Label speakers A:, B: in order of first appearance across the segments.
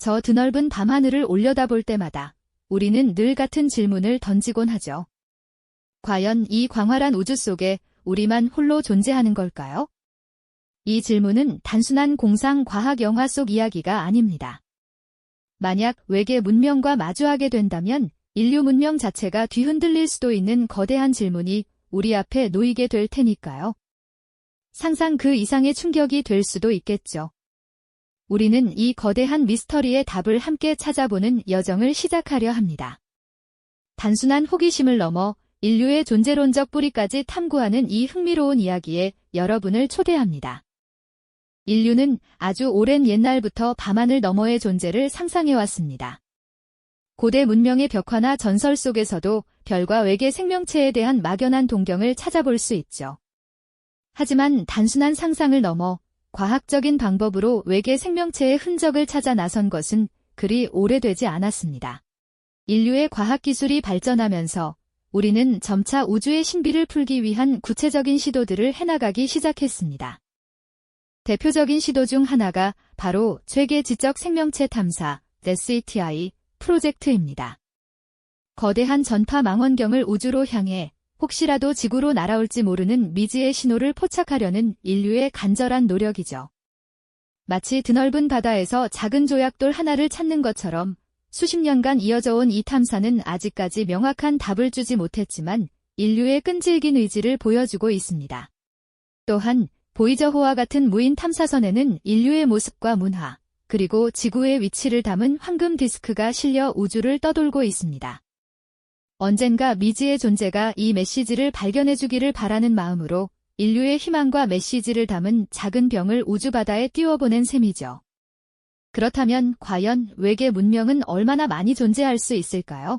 A: 저 드넓은 밤하늘을 올려다볼 때마다 우리는 늘 같은 질문을 던지곤 하죠. 과연 이 광활한 우주 속에 우리만 홀로 존재하는 걸까요? 이 질문은 단순한 공상 과학 영화 속 이야기가 아닙니다. 만약 외계 문명과 마주하게 된다면 인류 문명 자체가 뒤흔들릴 수도 있는 거대한 질문이 우리 앞에 놓이게 될 테니까요. 상상 그 이상의 충격이 될 수도 있겠죠. 우리는 이 거대한 미스터리의 답을 함께 찾아보는 여정을 시작하려 합니다. 단순한 호기심을 넘어 인류의 존재론적 뿌리까지 탐구하는 이 흥미로운 이야기에 여러분을 초대합니다. 인류는 아주 오랜 옛날부터 밤하늘 너머의 존재를 상상해왔습니다. 고대 문명의 벽화나 전설 속에서도 별과 외계 생명체에 대한 막연한 동경을 찾아볼 수 있죠. 하지만 단순한 상상을 넘어 과학적인 방법으로 외계 생명체의 흔적을 찾아 나선 것은 그리 오래되지 않았습니다. 인류의 과학기술이 발전하면서 우리는 점차 우주의 신비를 풀기 위한 구체적인 시도들을 해나가기 시작했습니다. 대표적인 시도 중 하나가 바로 최계 지적 생명체 탐사 SETI 프로젝트입니다. 거대한 전파 망원경을 우주로 향해 혹시라도 지구로 날아올지 모르는 미지의 신호를 포착하려는 인류의 간절한 노력이죠. 마치 드넓은 바다에서 작은 조약돌 하나를 찾는 것처럼 수십 년간 이어져 온 이 탐사는 아직까지 명확한 답을 주지 못했지만 인류의 끈질긴 의지를 보여주고 있습니다. 또한 보이저호와 같은 무인 탐사선에는 인류의 모습과 문화, 그리고 지구의 위치를 담은 황금 디스크가 실려 우주를 떠돌고 있습니다. 언젠가 미지의 존재가 이 메시지를 발견해주기를 바라는 마음으로 인류의 희망과 메시지를 담은 작은 병을 우주바다에 띄워보낸 셈이죠. 그렇다면 과연 외계 문명은 얼마나 많이 존재할 수 있을까요?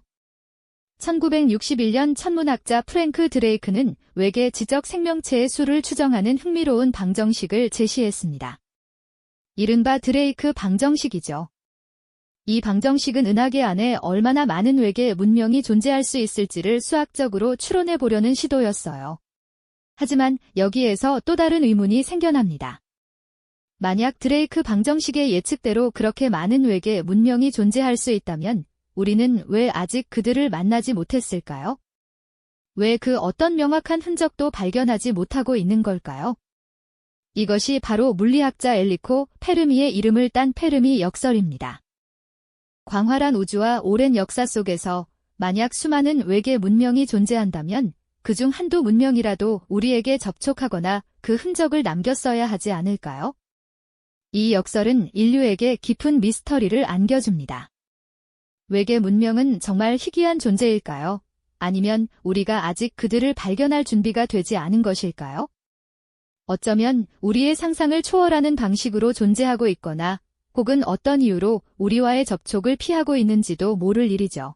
A: 1961년 천문학자 프랭크 드레이크는 외계 지적 생명체의 수를 추정하는 흥미로운 방정식을 제시했습니다. 이른바 드레이크 방정식이죠. 이 방정식은 은하계 안에 얼마나 많은 외계 문명이 존재할 수 있을지를 수학적으로 추론해 보려는 시도였어요. 하지만 여기에서 또 다른 의문이 생겨납니다. 만약 드레이크 방정식의 예측대로 그렇게 많은 외계 문명이 존재할 수 있다면 우리는 왜 아직 그들을 만나지 못했을까요? 왜 그 어떤 명확한 흔적도 발견하지 못하고 있는 걸까요? 이것이 바로 물리학자 엘리코 페르미의 이름을 딴 페르미 역설입니다. 광활한 우주와 오랜 역사 속에서 만약 수많은 외계 문명이 존재한다면 그중 한두 문명이라도 우리에게 접촉하거나 그 흔적을 남겼어야 하지 않을까요? 이 역설은 인류에게 깊은 미스터리를 안겨줍니다. 외계 문명은 정말 희귀한 존재일까요? 아니면 우리가 아직 그들을 발견할 준비가 되지 않은 것일까요? 어쩌면 우리의 상상을 초월하는 방식으로 존재하고 있거나 혹은 어떤 이유로 우리와의 접촉을 피하고 있는지도 모를 일이죠.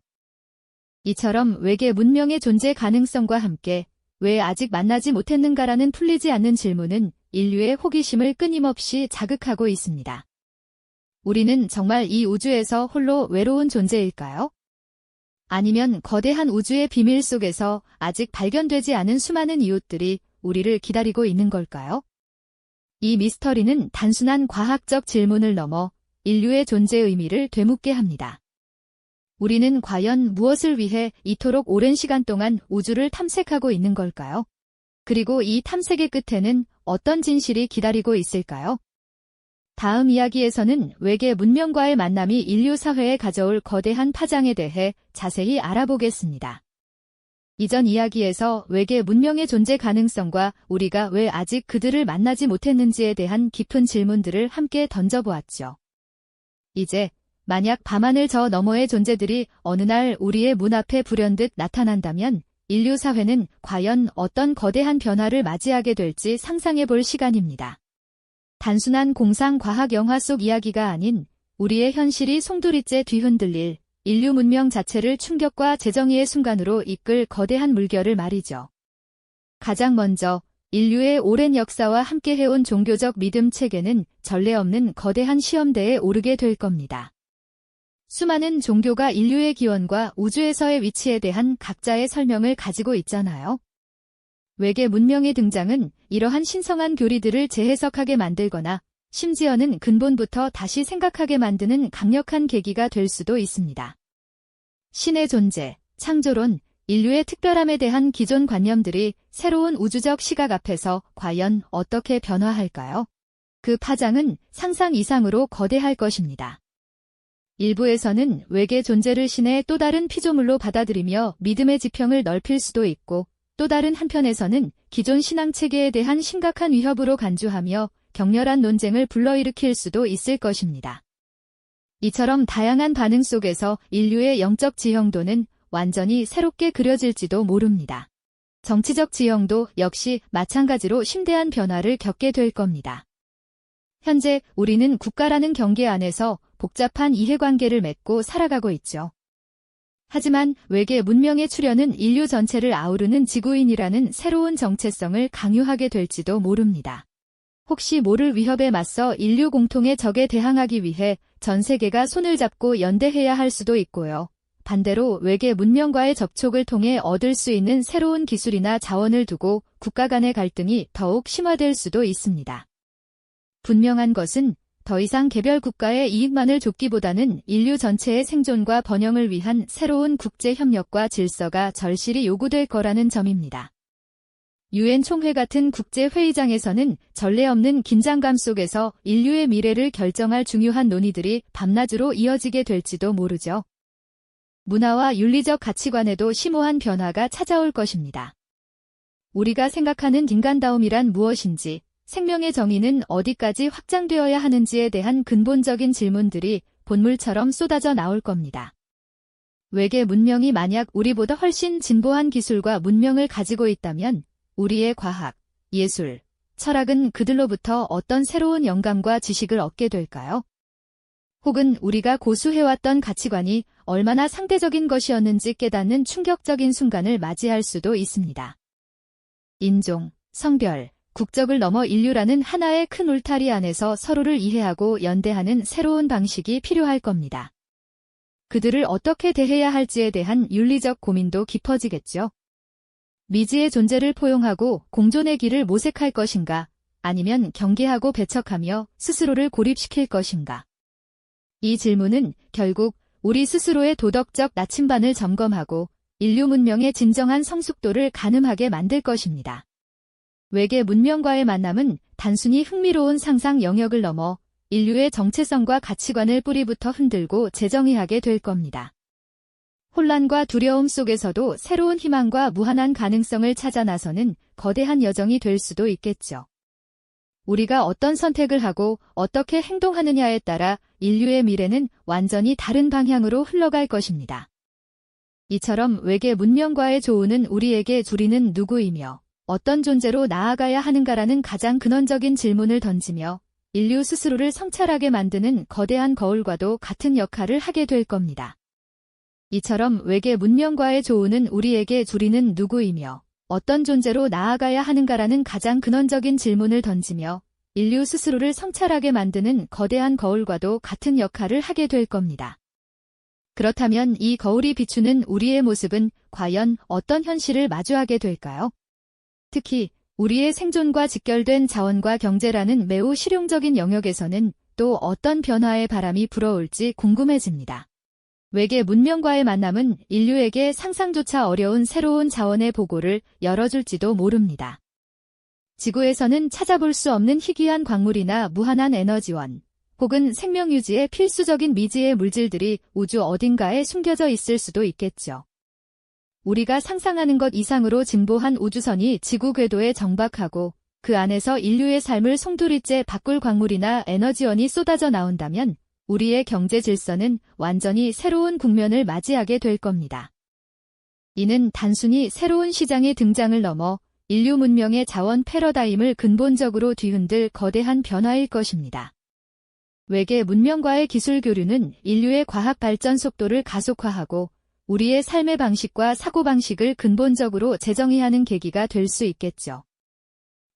A: 이처럼 외계 문명의 존재 가능성과 함께 왜 아직 만나지 못했는가라는 풀리지 않는 질문은 인류의 호기심을 끊임없이 자극하고 있습니다. 우리는 정말 이 우주에서 홀로 외로운 존재일까요? 아니면 거대한 우주의 비밀 속에서 아직 발견되지 않은 수많은 이웃들이 우리를 기다리고 있는 걸까요? 이 미스터리는 단순한 과학적 질문을 넘어 인류의 존재 의미를 되묻게 합니다. 우리는 과연 무엇을 위해 이토록 오랜 시간 동안 우주를 탐색하고 있는 걸까요? 그리고 이 탐색의 끝에는 어떤 진실이 기다리고 있을까요? 다음 이야기에서는 외계 문명과의 만남이 인류 사회에 가져올 거대한 파장에 대해 자세히 알아보겠습니다. 이전 이야기에서 외계 문명의 존재 가능성과 우리가 왜 아직 그들을 만나지 못했는지에 대한 깊은 질문들을 함께 던져보았죠. 이제 만약 밤하늘 저 너머의 존재들이 어느 날 우리의 문 앞에 불현듯 나타난다면 인류 사회는 과연 어떤 거대한 변화를 맞이하게 될지 상상해 볼 시간입니다. 단순한 공상 과학 영화 속 이야기가 아닌 우리의 현실이 송두리째 뒤흔들릴 인류 문명 자체를 충격과 재정의의 순간으로 이끌 거대한 물결을 말이죠. 가장 먼저 인류의 오랜 역사와 함께 해온 종교적 믿음 체계는 전례 없는 거대한 시험대에 오르게 될 겁니다. 수많은 종교가 인류의 기원과 우주에서의 위치에 대한 각자의 설명을 가지고 있잖아요. 외계 문명의 등장은 이러한 신성한 교리들을 재해석하게 만들거나 심지어는 근본부터 다시 생각하게 만드는 강력한 계기가 될 수도 있습니다. 신의 존재, 창조론, 인류의 특별함에 대한 기존 관념들이 새로운 우주적 시각 앞에서 과연 어떻게 변화할까요? 그 파장은 상상 이상으로 거대할 것입니다. 일부에서는 외계 존재를 신의 또 다른 피조물로 받아들이며 믿음의 지평을 넓힐 수도 있고, 또 다른 한편에서는 기존 신앙 체계에 대한 심각한 위협으로 간주하며 격렬한 논쟁을 불러일으킬 수도 있을 것입니다. 이처럼 다양한 반응 속에서 인류의 영적 지형도는 완전히 새롭게 그려질지도 모릅니다. 정치적 지형도 역시 마찬가지로 심대한 변화를 겪게 될 겁니다. 현재 우리는 국가라는 경계 안에서 복잡한 이해관계를 맺고 살아가고 있죠. 하지만 외계 문명의 출현은 인류 전체를 아우르는 지구인이라는 새로운 정체성을 강요하게 될지도 모릅니다. 혹시 모를 위협에 맞서 인류 공통의 적에 대항하기 위해 전 세계가 손을 잡고 연대해야 할 수도 있고요. 반대로 외계 문명과의 접촉을 통해 얻을 수 있는 새로운 기술이나 자원을 두고 국가 간의 갈등이 더욱 심화될 수도 있습니다. 분명한 것은 더 이상 개별 국가의 이익만을 좇기보다는 인류 전체의 생존과 번영을 위한 새로운 국제 협력과 질서가 절실히 요구될 거라는 점입니다. 유엔 총회 같은 국제회의장에서는 전례 없는 긴장감 속에서 인류의 미래를 결정할 중요한 논의들이 밤낮으로 이어지게 될지도 모르죠. 문화와 윤리적 가치관에도 심오한 변화가 찾아올 것입니다. 우리가 생각하는 인간다움이란 무엇인지, 생명의 정의는 어디까지 확장되어야 하는지에 대한 근본적인 질문들이 본물처럼 쏟아져 나올 겁니다. 외계 문명이 만약 우리보다 훨씬 진보한 기술과 문명을 가지고 있다면 우리의 과학, 예술, 철학은 그들로부터 어떤 새로운 영감과 지식을 얻게 될까요? 혹은 우리가 고수해왔던 가치관이 얼마나 상대적인 것이었는지 깨닫는 충격적인 순간을 맞이할 수도 있습니다. 인종, 성별, 국적을 넘어 인류라는 하나의 큰 울타리 안에서 서로를 이해하고 연대하는 새로운 방식이 필요할 겁니다. 그들을 어떻게 대해야 할지에 대한 윤리적 고민도 깊어지겠죠. 미지의 존재를 포용하고 공존의 길을 모색할 것인가, 아니면 경계하고 배척하며 스스로를 고립시킬 것인가. 이 질문은 결국 우리 스스로의 도덕적 나침반을 점검하고 인류 문명의 진정한 성숙도를 가늠하게 만들 것입니다. 외계 문명과의 만남은 단순히 흥미로운 상상 영역을 넘어 인류의 정체성과 가치관을 뿌리부터 흔들고 재정의하게 될 겁니다. 혼란과 두려움 속에서도 새로운 희망과 무한한 가능성을 찾아 나서는 거대한 여정이 될 수도 있겠죠. 우리가 어떤 선택을 하고 어떻게 행동하느냐에 따라 인류의 미래는 완전히 다른 방향으로 흘러갈 것입니다. 이처럼 외계 문명과의 조우는 우리에게 우리는 누구이며 어떤 존재로 나아가야 하는가라는 가장 근원적인 질문을 던지며 인류 스스로를 성찰하게 만드는 거대한 거울과도 같은 역할을 하게 될 겁니다. 이처럼 외계 문명과의 조우는 우리에게 우리는 누구이며 어떤 존재로 나아가야 하는가라는 가장 근원적인 질문을 던지며 인류 스스로를 성찰하게 만드는 거대한 거울과도 같은 역할을 하게 될 겁니다. 그렇다면 이 거울이 비추는 우리의 모습은 과연 어떤 현실을 마주하게 될까요? 특히 우리의 생존과 직결된 자원과 경제라는 매우 실용적인 영역에서는 또 어떤 변화의 바람이 불어올지 궁금해집니다. 외계 문명과의 만남은 인류에게 상상조차 어려운 새로운 자원의 보고를 열어줄지도 모릅니다. 지구에서는 찾아볼 수 없는 희귀한 광물이나 무한한 에너지원, 혹은 생명 유지에 필수적인 미지의 물질들이 우주 어딘가에 숨겨져 있을 수도 있겠죠. 우리가 상상하는 것 이상으로 진보한 우주선이 지구 궤도에 정박하고 그 안에서 인류의 삶을 송두리째 바꿀 광물이나 에너지원이 쏟아져 나온다면 우리의 경제 질서는 완전히 새로운 국면을 맞이하게 될 겁니다. 이는 단순히 새로운 시장의 등장을 넘어 인류 문명의 자원 패러다임을 근본적으로 뒤흔들 거대한 변화일 것입니다. 외계 문명과의 기술 교류는 인류의 과학 발전 속도를 가속화하고 우리의 삶의 방식과 사고방식을 근본적으로 재정의하는 계기가 될 수 있겠죠.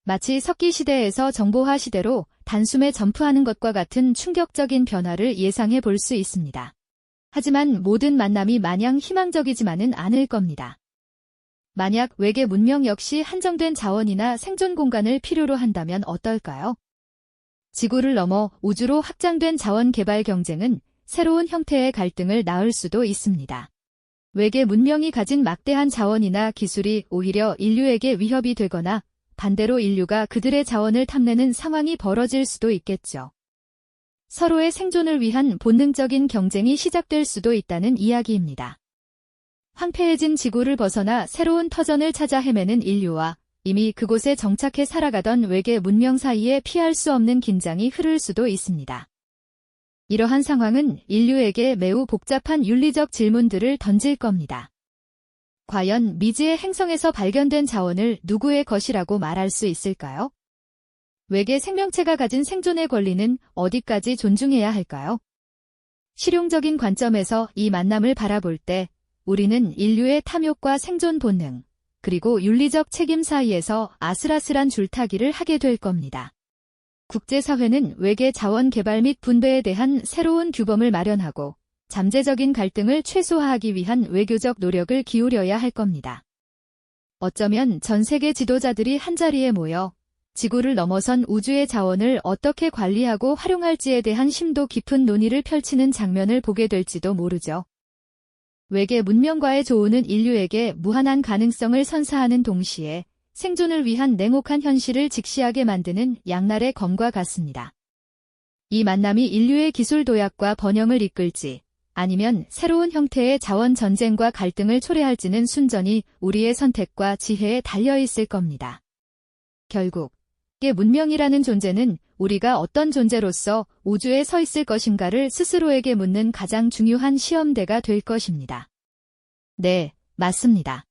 A: 마치 석기 시대에서 정보화 시대로 단숨에 점프하는 것과 같은 충격적인 변화를 예상해 볼 수 있습니다. 하지만 모든 만남이 마냥 희망적이지만은 않을 겁니다. 만약 외계 문명 역시 한정된 자원이나 생존 공간을 필요로 한다면 어떨까요? 지구를 넘어 우주로 확장된 자원 개발 경쟁은 새로운 형태의 갈등을 낳을 수도 있습니다. 외계 문명이 가진 막대한 자원이나 기술이 오히려 인류에게 위협이 되거나 반대로 인류가 그들의 자원을 탐내는 상황이 벌어질 수도 있겠죠. 서로의 생존을 위한 본능적인 경쟁이 시작될 수도 있다는 이야기입니다. 황폐해진 지구를 벗어나 새로운 터전을 찾아 헤매는 인류와 이미 그곳에 정착해 살아가던 외계 문명 사이에 피할 수 없는 긴장이 흐를 수도 있습니다. 이러한 상황은 인류에게 매우 복잡한 윤리적 질문들을 던질 겁니다. 과연 미지의 행성에서 발견된 자원을 누구의 것이라고 말할 수 있을까요? 외계 생명체가 가진 생존의 권리는 어디까지 존중해야 할까요? 실용적인 관점에서 이 만남을 바라볼 때 우리는 인류의 탐욕과 생존 본능, 그리고 윤리적 책임 사이에서 아슬아슬한 줄타기를 하게 될 겁니다. 국제사회는 외계 자원 개발 및 분배에 대한 새로운 규범을 마련하고 잠재적인 갈등을 최소화하기 위한 외교적 노력을 기울여야 할 겁니다. 어쩌면 전 세계 지도자들이 한자리에 모여 지구를 넘어선 우주의 자원을 어떻게 관리하고 활용할지에 대한 심도 깊은 논의를 펼치는 장면을 보게 될지도 모르죠. 외계 문명과의 조우는 인류에게 무한한 가능성을 선사하는 동시에 생존을 위한 냉혹한 현실을 직시하게 만드는 양날의 검과 같습니다. 이 만남이 인류의 기술 도약과 번영을 이끌지 아니면 새로운 형태의 자원 전쟁과 갈등을 초래할지는 순전히 우리의 선택과 지혜에 달려있을 겁니다. 결국 외계 문명이라는 존재는 우리가 어떤 존재로서 우주에 서 있을 것인가를 스스로에게 묻는 가장 중요한 시험대가 될 것입니다. 네, 맞습니다.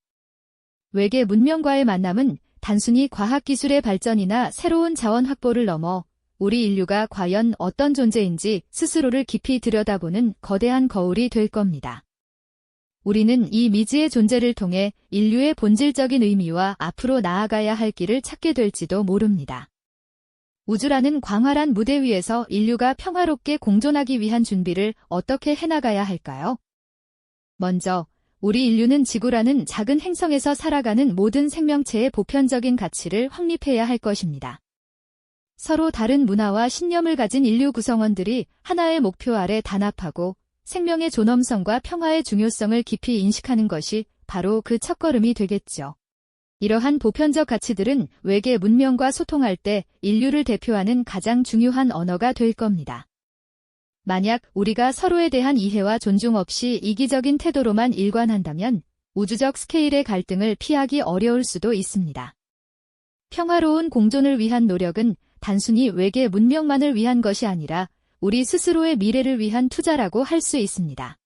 A: 외계 문명과의 만남은 단순히 과학기술의 발전이나 새로운 자원 확보를 넘어 우리 인류가 과연 어떤 존재인지 스스로를 깊이 들여다보는 거대한 거울이 될 겁니다. 우리는 이 미지의 존재를 통해 인류의 본질적인 의미와 앞으로 나아가야 할 길을 찾게 될지도 모릅니다. 우주라는 광활한 무대 위에서 인류가 평화롭게 공존하기 위한 준비를 어떻게 해나가야 할까요? 먼저 우리 인류는 지구라는 작은 행성에서 살아가는 모든 생명체의 보편적인 가치를 확립해야 할 것입니다. 서로 다른 문화와 신념을 가진 인류 구성원들이 하나의 목표 아래 단합하고 생명의 존엄성과 평화의 중요성을 깊이 인식하는 것이 바로 그 첫걸음이 되겠죠. 이러한 보편적 가치들은 외계 문명과 소통할 때 인류를 대표하는 가장 중요한 언어가 될 겁니다. 만약 우리가 서로에 대한 이해와 존중 없이 이기적인 태도로만 일관한다면 우주적 스케일의 갈등을 피하기 어려울 수도 있습니다. 평화로운 공존을 위한 노력은 단순히 외계 문명만을 위한 것이 아니라 우리 스스로의 미래를 위한 투자라고 할 수 있습니다.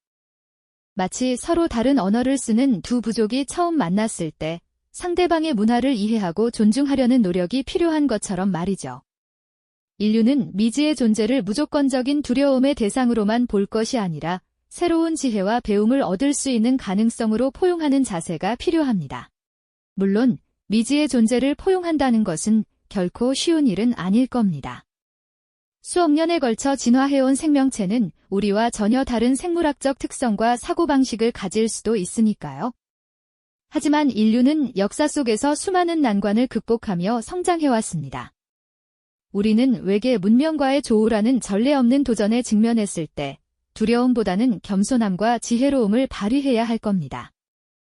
A: 마치 서로 다른 언어를 쓰는 두 부족이 처음 만났을 때 상대방의 문화를 이해하고 존중하려는 노력이 필요한 것처럼 말이죠. 인류는 미지의 존재를 무조건적인 두려움의 대상으로만 볼 것이 아니라 새로운 지혜와 배움을 얻을 수 있는 가능성으로 포용하는 자세가 필요합니다. 물론 미지의 존재를 포용한다는 것은 결코 쉬운 일은 아닐 겁니다. 수억 년에 걸쳐 진화해온 생명체는 우리와 전혀 다른 생물학적 특성과 사고방식을 가질 수도 있으니까요. 하지만 인류는 역사 속에서 수많은 난관을 극복하며 성장해왔습니다. 우리는 외계 문명과의 조우라는 전례 없는 도전에 직면했을 때 두려움보다는 겸손함과 지혜로움을 발휘해야 할 겁니다.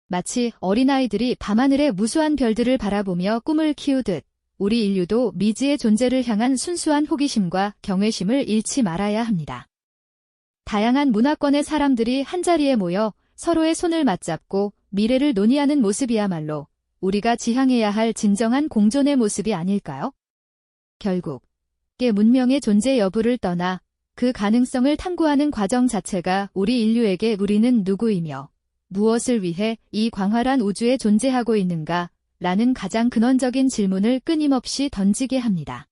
A: 마치 어린아이들이 밤하늘의 무수한 별들을 바라보며 꿈을 키우듯 우리 인류도 미지의 존재를 향한 순수한 호기심과 경외심을 잃지 말아야 합니다. 다양한 문화권의 사람들이 한자리에 모여 서로의 손을 맞잡고 미래를 논의하는 모습이야말로 우리가 지향해야 할 진정한 공존의 모습이 아닐까요? 결국 외계 문명의 존재 여부를 떠나 그 가능성을 탐구하는 과정 자체가 우리 인류에게 우리는 누구이며 무엇을 위해 이 광활한 우주에 존재하고 있는가? 라는 가장 근원적인 질문을 끊임없이 던지게 합니다.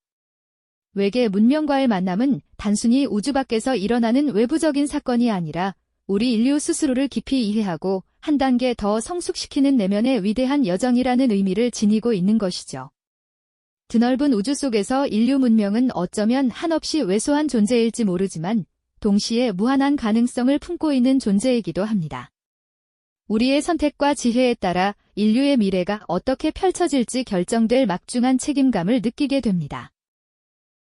A: 외계 문명과의 만남은 단순히 우주 밖에서 일어나는 외부적인 사건이 아니라 우리 인류 스스로를 깊이 이해하고 한 단계 더 성숙시키는 내면의 위대한 여정이라는 의미를 지니고 있는 것이죠. 드넓은 우주 속에서 인류 문명은 어쩌면 한없이 왜소한 존재일지 모르지만 동시에 무한한 가능성을 품고 있는 존재이기도 합니다. 우리의 선택과 지혜에 따라 인류의 미래가 어떻게 펼쳐질지 결정될 막중한 책임감을 느끼게 됩니다.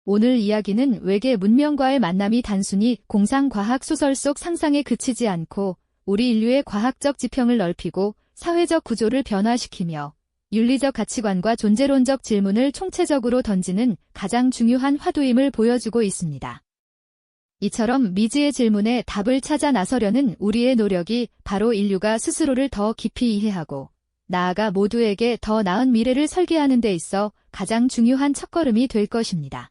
A: 오늘 이야기는 외계 문명과의 만남이 단순히 공상과학 소설 속 상상에 그치지 않고 우리 인류의 과학적 지평을 넓히고 사회적 구조를 변화시키며 윤리적 가치관과 존재론적 질문을 총체적으로 던지는 가장 중요한 화두임을 보여주고 있습니다. 이처럼 미지의 질문에 답을 찾아 나서려는 우리의 노력이 바로 인류가 스스로를 더 깊이 이해하고 나아가 모두에게 더 나은 미래를 설계하는 데 있어 가장 중요한 첫걸음이 될 것입니다.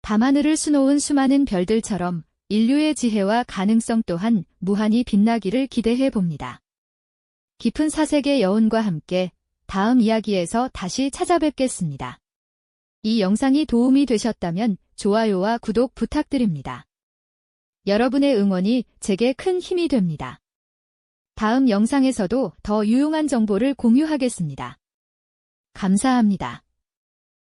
A: 밤하늘을 수놓은 수많은 별들처럼 인류의 지혜와 가능성 또한 무한히 빛나기를 기대해 봅니다. 깊은 사색의 여운과 함께 다음 이야기에서 다시 찾아뵙겠습니다. 이 영상이 도움이 되셨다면 좋아요와 구독 부탁드립니다. 여러분의 응원이 제게 큰 힘이 됩니다. 다음 영상에서도 더 유용한 정보를 공유하겠습니다. 감사합니다.